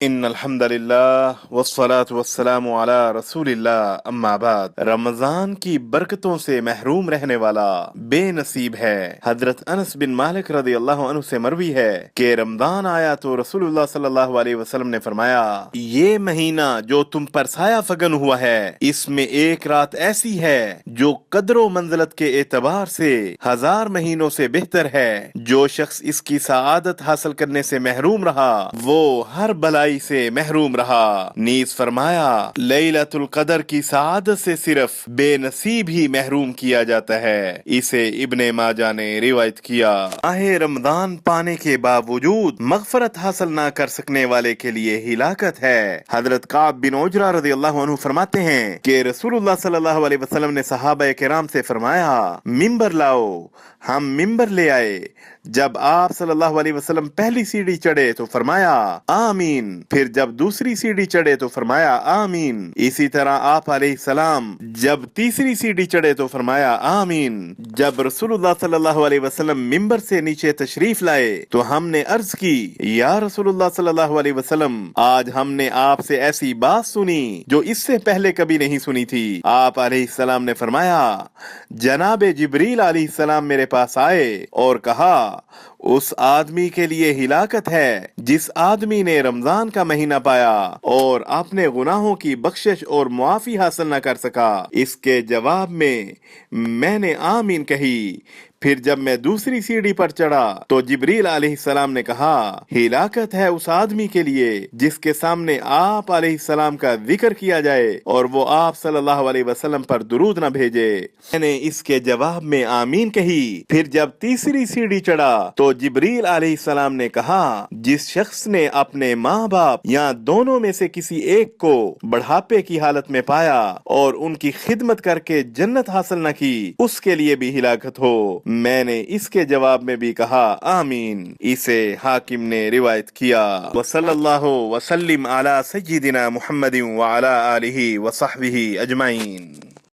ان الحمد للہ والصلاة والسلام علی رسول اللہ اما بعد۔ رمضان کی برکتوں سے محروم رہنے والا بے نصیب ہے۔ حضرت انس بن مالک رضی اللہ عنہ سے مروی ہے کہ رمضان آیا تو رسول اللہ صلی اللہ علیہ وسلم نے فرمایا، یہ مہینہ جو تم پر سایہ فگن ہوا ہے، اس میں ایک رات ایسی ہے جو قدر و منزلت کے اعتبار سے 1000 مہینوں سے بہتر ہے۔ جو شخص اس کی سعادت حاصل کرنے سے محروم رہا وہ ہر بلائی سے محروم رہا۔ نیز فرمایا، لیلۃ القدر کی سعادت سے صرف بے نصیب ہی محروم کیا جاتا ہے۔ اسے ابن ماجہ نے روایت کیا۔ ماہ رمضان پانے کے باوجود مغفرت حاصل نہ کر سکنے والے کے لیے ہلاکت ہے۔ حضرت کعب بن عجرہ رضی اللہ عنہ فرماتے ہیں کہ رسول اللہ صلی اللہ علیہ وسلم نے صحابہ کرام سے فرمایا، ممبر لاؤ۔ ہم ممبر لے آئے۔ جب آپ صلی اللہ علیہ وسلم پہلی سیڑھی چڑھے تو فرمایا آمین، پھر جب دوسری سیڑھی چڑھے تو فرمایا آمین، اسی طرح آپ علیہ السلام جب تیسری سیڑھی چڑھے تو فرمایا آمین۔ جب رسول اللہ صلی اللہ علیہ وسلم ممبر سے نیچے تشریف لائے تو ہم نے عرض کی، یا رسول اللہ صلی اللہ علیہ وسلم، آج ہم نے آپ سے ایسی بات سنی جو اس سے پہلے کبھی نہیں سنی تھی۔ آپ علیہ السلام نے فرمایا، جناب جبریل علیہ السلام میرے پاس آئے اور کہا، اس آدمی کے لیے ہلاکت ہے جس آدمی نے رمضان کا مہینہ پایا اور اپنے گناہوں کی بخشش اور معافی حاصل نہ کر سکا۔ اس کے جواب میں نے آمین کہی۔ پھر جب میں دوسری سیڑھی پر چڑھا تو جبریل علیہ السلام نے کہا، ہلاکت ہے اس آدمی کے لیے جس کے سامنے آپ علیہ السلام کا ذکر کیا جائے اور وہ آپ صلی اللہ علیہ وسلم پر درود نہ بھیجے۔ میں نے اس کے جواب میں آمین کہی۔ پھر جب تیسری سیڑھی چڑھا تو جبریل علیہ السلام نے کہا، جس شخص نے اپنے ماں باپ یا دونوں میں سے کسی ایک کو بڑھاپے کی حالت میں پایا اور ان کی خدمت کر کے جنت حاصل نہ کی، اس کے لیے بھی ہلاکت ہو۔ میں نے اس کے جواب میں بھی کہا آمین۔ اسے حاکم نے روایت کیا۔ وصلی اللہ وسلم علی سیدنا محمد وعلی آلہ وصحبہ اجمعین۔